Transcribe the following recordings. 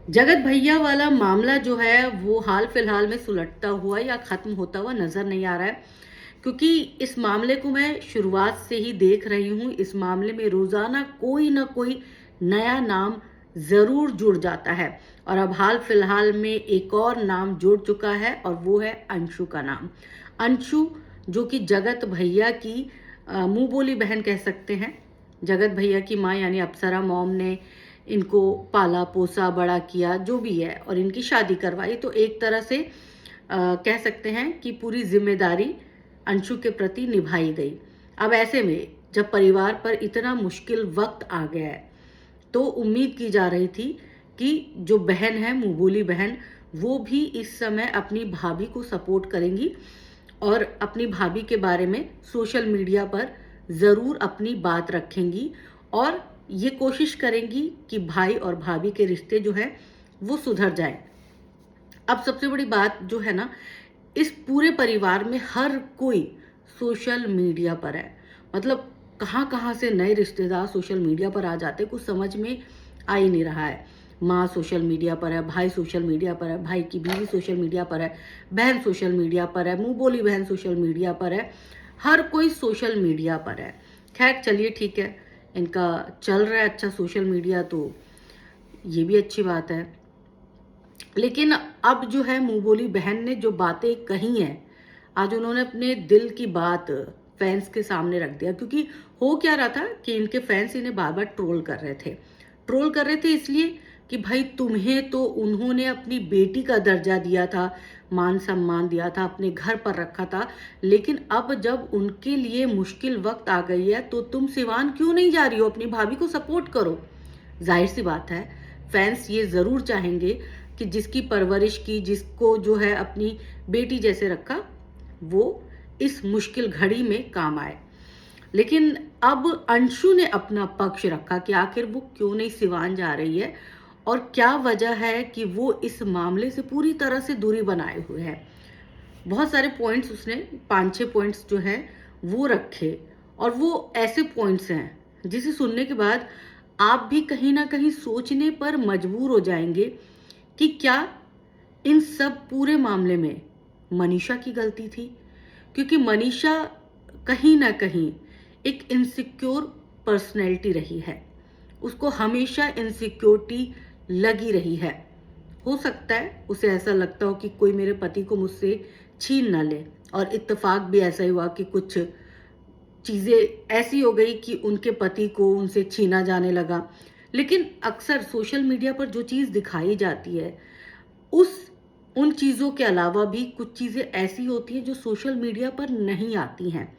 जगत भैया वाला मामला जो है वो हाल फिलहाल में सुलटता हुआ या खत्म होता हुआ नजर नहीं आ रहा है, क्योंकि इस मामले को मैं शुरुआत से ही देख रही हूँ। इस मामले में रोजाना कोई ना कोई नया नाम जरूर जुड़ जाता है और अब हाल फिलहाल में एक और नाम जुड़ चुका है और वो है अंशु का नाम। अंशु, जो कि जगत भैया की मुंह बोली बहन कह सकते हैं। जगत भैया की माँ यानी अप्सरा मॉम ने इनको पाला पोसा बड़ा किया, जो भी है, और इनकी शादी करवाई, तो एक तरह से कह सकते हैं कि पूरी जिम्मेदारी अंशु के प्रति निभाई गई। अब ऐसे में जब परिवार पर इतना मुश्किल वक्त आ गया है तो उम्मीद की जा रही थी कि जो बहन है, मुंहबोली बहन, वो भी इस समय अपनी भाभी को सपोर्ट करेंगी और अपनी भाभी के बारे में सोशल मीडिया पर ज़रूर अपनी बात रखेंगी और ये कोशिश करेंगी कि भाई और भाभी के रिश्ते जो है वो सुधर जाए। अब सबसे बड़ी बात जो है ना, इस पूरे परिवार में हर कोई सोशल मीडिया पर है। मतलब कहाँ कहाँ से नए रिश्तेदार सोशल मीडिया पर आ जाते, कुछ समझ में आ ही नहीं रहा है। माँ सोशल मीडिया पर है, भाई सोशल मीडिया पर है, भाई की बीवी सोशल मीडिया पर है, बहन सोशल मीडिया पर है, मुंह बोली बहन सोशल मीडिया पर है, हर कोई सोशल मीडिया पर है। खैर चलिए ठीक है, इनका चल रहा है अच्छा सोशल मीडिया, तो ये भी अच्छी बात है। लेकिन अब जो है मुंह बोली बहन ने जो बातें कही हैं, आज उन्होंने अपने दिल की बात फैंस के सामने रख दिया। क्योंकि हो क्या रहा था कि इनके फैंस इन्हें बार बार ट्रोल कर रहे थे इसलिए कि भाई तुम्हें तो उन्होंने अपनी बेटी का दर्जा दिया था, मान सम्मान दिया था, अपने घर पर रखा था, लेकिन अब जब उनके लिए मुश्किल वक्त आ गई है तो तुम सिवान क्यों नहीं जा रही हो, अपनी भाभी को सपोर्ट करो। जाहिर सी बात है, फैंस ये ज़रूर चाहेंगे कि जिसकी परवरिश की, जिसको जो है अपनी बेटी जैसे रखा, वो इस मुश्किल घड़ी में काम आए। लेकिन अब अंशु ने अपना पक्ष रखा कि आखिर वो क्यों नहीं सिवान जा रही है और क्या वजह है कि वो इस मामले से पूरी तरह से दूरी बनाए हुए है। बहुत सारे पॉइंट्स उसने, 5-6 पॉइंट्स जो हैं वो रखे, और वो ऐसे पॉइंट्स हैं जिसे सुनने के बाद आप भी कहीं ना कहीं सोचने पर मजबूर हो जाएंगे कि क्या इन सब पूरे मामले में मनीषा की गलती थी। क्योंकि मनीषा कहीं ना कहीं एक इनसिक्योर पर्सनैलिटी रही है, उसको हमेशा इनसिक्योरिटी लगी रही है। हो सकता है उसे ऐसा लगता हो कि कोई मेरे पति को मुझसे छीन ना ले, और इत्तेफाक भी ऐसा ही हुआ कि कुछ चीज़ें ऐसी हो गई कि उनके पति को उनसे छीना जाने लगा। लेकिन अक्सर सोशल मीडिया पर जो चीज़ दिखाई जाती है, उस उन चीज़ों के अलावा भी कुछ चीज़ें ऐसी होती हैं जो सोशल मीडिया पर नहीं आती हैं,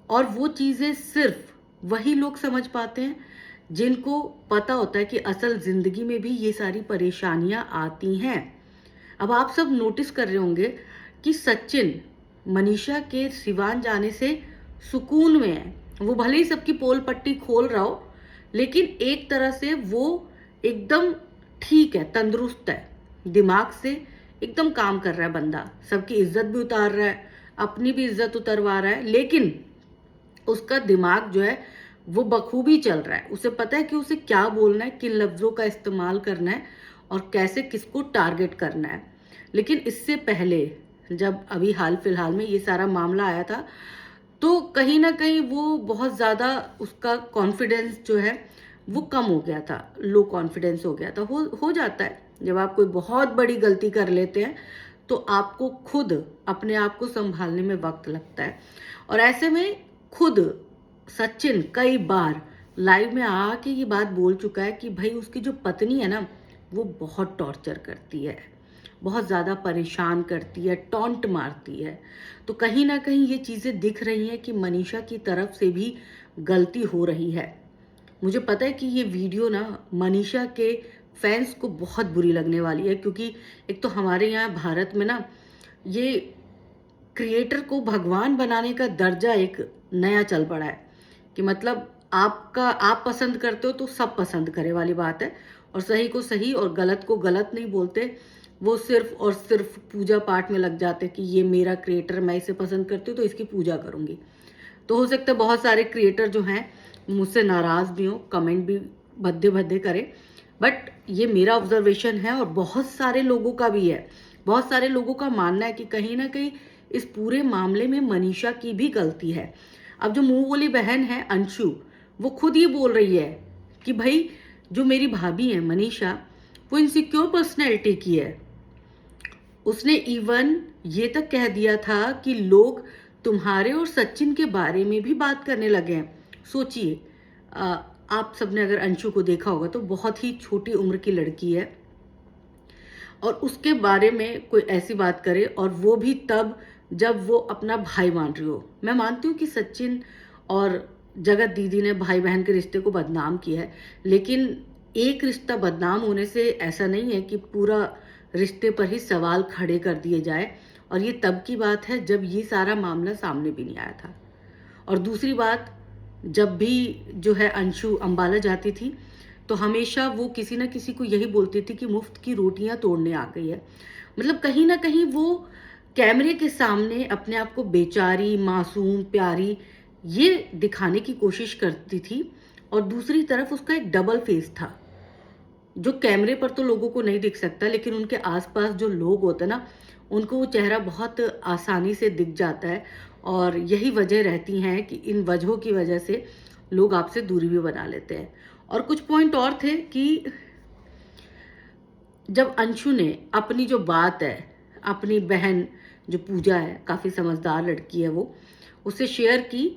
और वो चीज़ें सिर्फ वही लोग समझ पाते हैं जिनको पता होता है कि असल ज़िंदगी में भी ये सारी परेशानियां आती हैं। अब आप सब नोटिस कर रहे होंगे कि सचिन मनीषा के सिवान जाने से सुकून में है। वो भले ही सबकी पोल पट्टी खोल रहा हो, लेकिन एक तरह से वो एकदम ठीक है, तंदुरुस्त है, दिमाग से एकदम काम कर रहा है बंदा, सबकी इज्जत भी उतार रहा है, अपनी भी इज्जत उतरवा रहा है। लेकिन उसका दिमाग जो है वो बखूबी चल रहा है, उसे पता है कि उसे क्या बोलना है, किन लफ्ज़ों का इस्तेमाल करना है और कैसे किसको टारगेट करना है। लेकिन इससे पहले जब अभी हाल फिलहाल में ये सारा मामला आया था, तो कहीं ना कहीं वो बहुत ज़्यादा, उसका कॉन्फिडेंस जो है वो कम हो गया था, लो कॉन्फिडेंस हो गया था। हो जाता है जब आप कोई बहुत बड़ी गलती कर लेते हैं तो आपको खुद अपने आप को संभालने में वक्त लगता है। और ऐसे में खुद सचिन कई बार लाइव में आके ये बात बोल चुका है कि भाई उसकी जो पत्नी है ना, वो बहुत टॉर्चर करती है, बहुत ज़्यादा परेशान करती है, टॉन्ट मारती है। तो कहीं ना कहीं ये चीज़ें दिख रही हैं कि मनीषा की तरफ से भी गलती हो रही है। मुझे पता है कि ये वीडियो ना मनीषा के फैंस को बहुत बुरी लगने वाली है, क्योंकि एक तो हमारे यहाँ भारत में ना ये क्रिएटर को भगवान बनाने का दर्जा एक नया चल पड़ा है कि मतलब आप पसंद करते हो तो सब पसंद करे वाली बात है, और सही को सही और गलत को गलत नहीं बोलते। वो सिर्फ और सिर्फ पूजा पाठ में लग जाते कि ये मेरा क्रिएटर, मैं इसे पसंद करती हूँ तो इसकी पूजा करूँगी। तो हो सकता है बहुत सारे क्रिएटर जो हैं मुझसे नाराज़ भी हों, कमेंट भी भद्दे भद्दे करें, बट ये मेरा ऑब्जर्वेशन है और बहुत सारे लोगों का भी है। बहुत सारे लोगों का मानना है कि कहीं ना कहीं इस पूरे मामले में मनीषा की भी गलती है। अब जो मुंह बोली बहन है अंशु, वो खुद ये बोल रही है कि भाई जो मेरी भाभी है मनीषा, वो इनसिक्योर पर्सनैलिटी की है। उसने इवन ये तक कह दिया था कि लोग तुम्हारे और सचिन के बारे में भी बात करने लगे हैं। सोचिए, आप सबने अगर अंशु को देखा होगा तो बहुत ही छोटी उम्र की लड़की है, और उसके बारे में कोई ऐसी बात करे, और वो भी तब जब वो अपना भाई मान रही हो। मैं मानती हूँ कि सचिन और जगत दीदी ने भाई बहन के रिश्ते को बदनाम किया है, लेकिन एक रिश्ता बदनाम होने से ऐसा नहीं है कि पूरा रिश्ते पर ही सवाल खड़े कर दिए जाए। और ये तब की बात है जब ये सारा मामला सामने भी नहीं आया था। और दूसरी बात, जब भी जो है अंशु अंबाला जाती थी तो हमेशा वो किसी ना किसी को यही बोलती थी कि मुफ्त की रोटियां तोड़ने आ गई है। मतलब कहीं ना कहीं वो कैमरे के सामने अपने आप को बेचारी, मासूम, प्यारी ये दिखाने की कोशिश करती थी। और दूसरी तरफ उसका एक डबल फेस था जो कैमरे पर तो लोगों को नहीं दिख सकता, लेकिन उनके आसपास जो लोग होते हैं ना, उनको वो चेहरा बहुत आसानी से दिख जाता है। और यही वजह रहती हैं कि इन वजहों की वजह से लोग आपसे दूरी भी बना लेते हैं। और कुछ पॉइंट और थे कि जब अंशु ने अपनी जो बात है, अपनी बहन जो पूजा है, काफ़ी समझदार लड़की है वो, उससे शेयर की,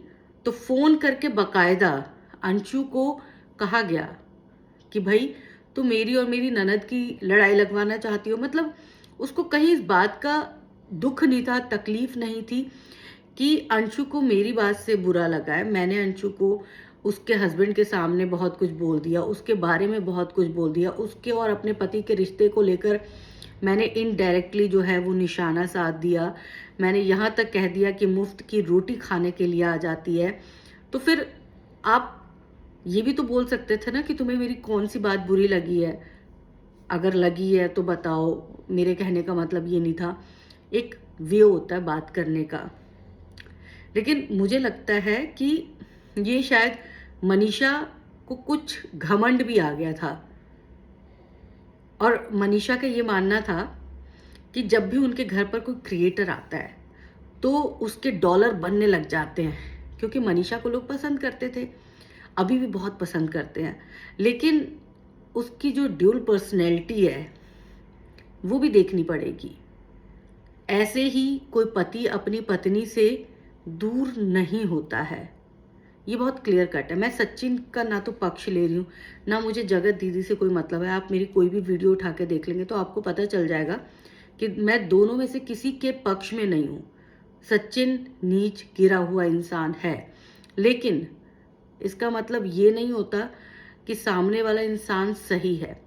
तो फ़ोन करके बकायदा अंशु को कहा गया कि भाई तो मेरी और मेरी ननद की लड़ाई लगवाना चाहती हो। मतलब उसको कहीं इस बात का दुख नहीं था, तकलीफ नहीं थी कि अंशु को मेरी बात से बुरा लगा है। मैंने अंशु को उसके हस्बैंड के सामने बहुत कुछ बोल दिया, उसके बारे में बहुत कुछ बोल दिया, उसके और अपने पति के रिश्ते को लेकर मैंने इनडायरेक्टली जो है वो निशाना साध दिया। मैंने यहाँ तक कह दिया कि मुफ्त की रोटी खाने के लिए आ जाती है। तो फिर आप ये भी तो बोल सकते थे ना कि तुम्हें मेरी कौन सी बात बुरी लगी है, अगर लगी है तो बताओ। मेरे कहने का मतलब ये नहीं था। एक वे होता है बात करने का। लेकिन मुझे लगता है कि ये शायद मनीषा को कुछ घमंड भी आ गया था, और मनीषा का ये मानना था कि जब भी उनके घर पर कोई क्रिएटर आता है तो उसके डॉलर बनने लग जाते हैं, क्योंकि मनीषा को लोग पसंद करते थे, अभी भी बहुत पसंद करते हैं। लेकिन उसकी जो ड्यूल पर्सनैलिटी है वो भी देखनी पड़ेगी। ऐसे ही कोई पति अपनी पत्नी से दूर नहीं होता है, ये बहुत क्लियर कट है। मैं सचिन का ना तो पक्ष ले रही हूँ, ना मुझे जगत दीदी से कोई मतलब है। आप मेरी कोई भी वीडियो उठा के देख लेंगे तो आपको पता चल जाएगा कि मैं दोनों में से किसी के पक्ष में नहीं हूँ। सचिन नीच गिरा हुआ इंसान है, लेकिन इसका मतलब ये नहीं होता कि सामने वाला इंसान सही है।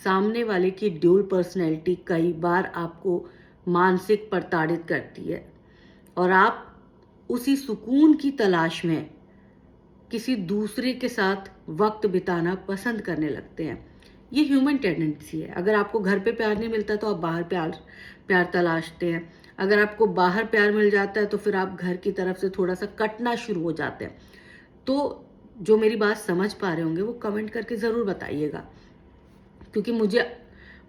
सामने वाले की ड्यूल पर्सनैलिटी कई बार आपको मानसिक प्रताड़ित करती है, और आप उसी सुकून की तलाश में किसी दूसरे के साथ वक्त बिताना पसंद करने लगते हैं। ये ह्यूमन टेंडेंसी है। अगर आपको घर पे प्यार नहीं मिलता तो आप बाहर प्यार तलाशते हैं। अगर आपको बाहर प्यार मिल जाता है तो फिर आप घर की तरफ से थोड़ा सा कटना शुरू हो जाते हैं। तो जो मेरी बात समझ पा रहे होंगे वो कमेंट करके ज़रूर बताइएगा, क्योंकि मुझे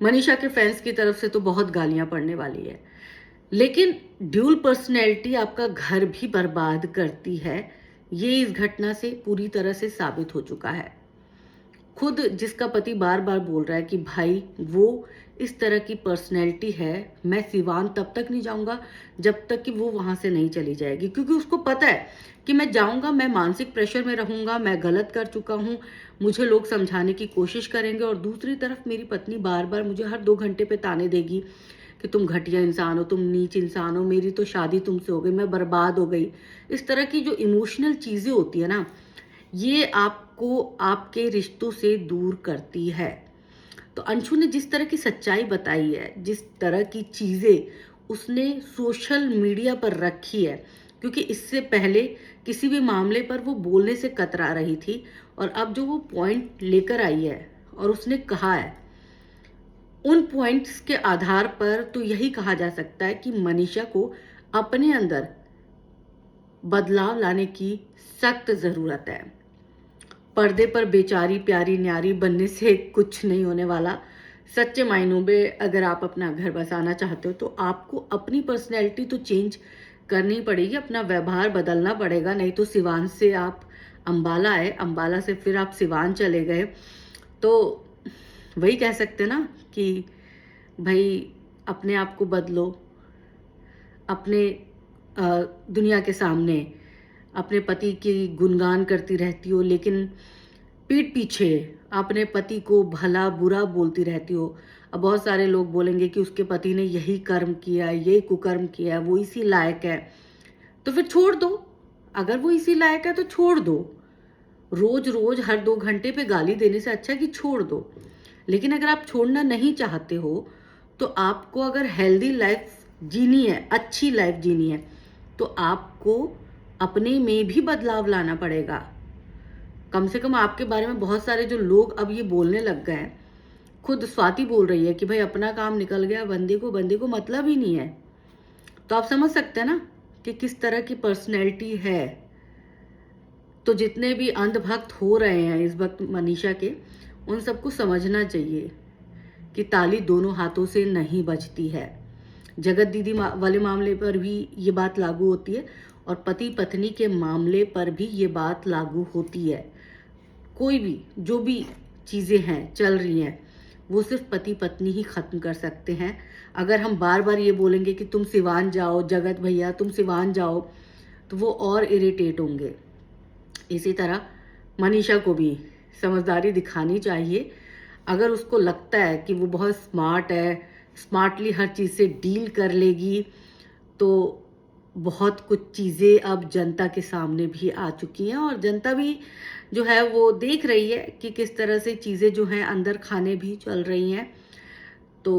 मनीषा के फैंस की तरफ से तो बहुत गालियां पड़ने वाली है। लेकिन ड्यूल पर्सनैलिटी आपका घर भी बर्बाद करती है, ये इस घटना से पूरी तरह से साबित हो चुका है। खुद जिसका पति बार बार बोल रहा है कि भाई वो इस तरह की पर्सनैलिटी है, मैं सिवान तब तक नहीं जाऊंगा जब तक कि वो वहां से नहीं चली जाएगी, क्योंकि उसको पता है कि मैं जाऊंगा, मैं मानसिक प्रेशर में रहूंगा, मैं गलत कर चुका हूं, मुझे लोग समझाने की कोशिश करेंगे। और दूसरी तरफ मेरी पत्नी बार बार मुझे हर 2 घंटे पे ताने देगी कि तुम घटिया इंसान हो, तुम नीच इंसान हो, मेरी तो शादी तुमसे हो गई, मैं बर्बाद हो गई। इस तरह की जो इमोशनल चीज़ें होती है ना, ये आपको आपके रिश्तों से दूर करती है। तो अंशु ने जिस तरह की सच्चाई बताई है, जिस तरह की चीज़ें उसने सोशल मीडिया पर रखी है, क्योंकि इससे पहले किसी भी मामले पर वो बोलने से कतरा रही थी, और अब जो वो पॉइंट लेकर आई है और उसने कहा है, उन पॉइंट्स के आधार पर तो यही कहा जा सकता है कि मनीषा को अपने अंदर बदलाव लाने की सख्त ज़रूरत है। पर्दे पर बेचारी प्यारी न्यारी बनने से कुछ नहीं होने वाला। सच्चे मायनों में अगर आप अपना घर बसाना चाहते हो तो आपको अपनी पर्सनैलिटी तो चेंज करनी पड़ेगी, अपना व्यवहार बदलना पड़ेगा। नहीं तो सिवान से आप अम्बाला आए, अम्बाला से फिर आप सिवान चले गए, तो वही कह सकते ना कि भाई अपने आप को बदलो। अपने दुनिया के सामने अपने पति की गुणगान करती रहती हो, लेकिन पीठ पीछे अपने पति को भला बुरा बोलती रहती हो। अब बहुत सारे लोग बोलेंगे कि उसके पति ने यही कर्म किया है, ये कुकर्म किया है, वो इसी लायक है, तो फिर छोड़ दो। अगर वो इसी लायक है तो छोड़ दो। रोज रोज हर 2 घंटे पे गाली देने से अच्छा कि छोड़ दो। लेकिन अगर आप छोड़ना नहीं चाहते हो तो आपको अगर हेल्दी लाइफ जीनी है, अच्छी लाइफ जीनी है, तो आपको अपने में भी बदलाव लाना पड़ेगा। कम से कम आपके बारे में बहुत सारे जो लोग अब ये बोलने लग गए हैं, खुद स्वाति बोल रही है कि भाई अपना काम निकल गया, बंदी को मतलब ही नहीं है। तो आप समझ सकते हैं ना कि किस तरह की पर्सनैलिटी है। तो जितने भी अंधभक्त हो रहे हैं इस वक्त मनीषा के, उन सबको समझना चाहिए कि ताली दोनों हाथों से नहीं बजती है। जगत दीदी वाले मामले पर भी ये बात लागू होती है और पति पत्नी के मामले पर भी ये बात लागू होती है। कोई भी जो भी चीज़ें हैं चल रही हैं, वो सिर्फ पति पत्नी ही ख़त्म कर सकते हैं। अगर हम बार बार ये बोलेंगे कि तुम सिवान जाओ, जगत भैया तुम सिवान जाओ, तो वो और इरिटेट होंगे। इसी तरह मनीषा को भी समझदारी दिखानी चाहिए। अगर उसको लगता है कि वो बहुत स्मार्ट है, स्मार्टली हर चीज़ से डील कर लेगी, तो बहुत कुछ चीज़ें अब जनता के सामने भी आ चुकी हैं और जनता भी जो है वो देख रही है कि किस तरह से चीज़ें जो हैं अंदर खाने भी चल रही हैं। तो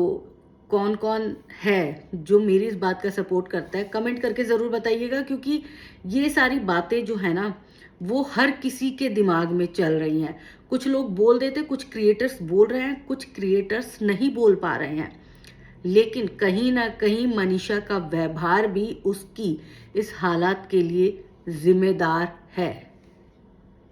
कौन कौन है जो मेरी इस बात का सपोर्ट करता है, कमेंट करके ज़रूर बताइएगा, क्योंकि ये सारी बातें जो है ना वो हर किसी के दिमाग में चल रही हैं। कुछ लोग बोल देते, कुछ क्रिएटर्स बोल रहे हैं, कुछ क्रिएटर्स नहीं बोल पा रहे हैं, लेकिन कहीं ना कहीं मनीषा का व्यवहार भी उसकी इस हालात के लिए जिम्मेदार है।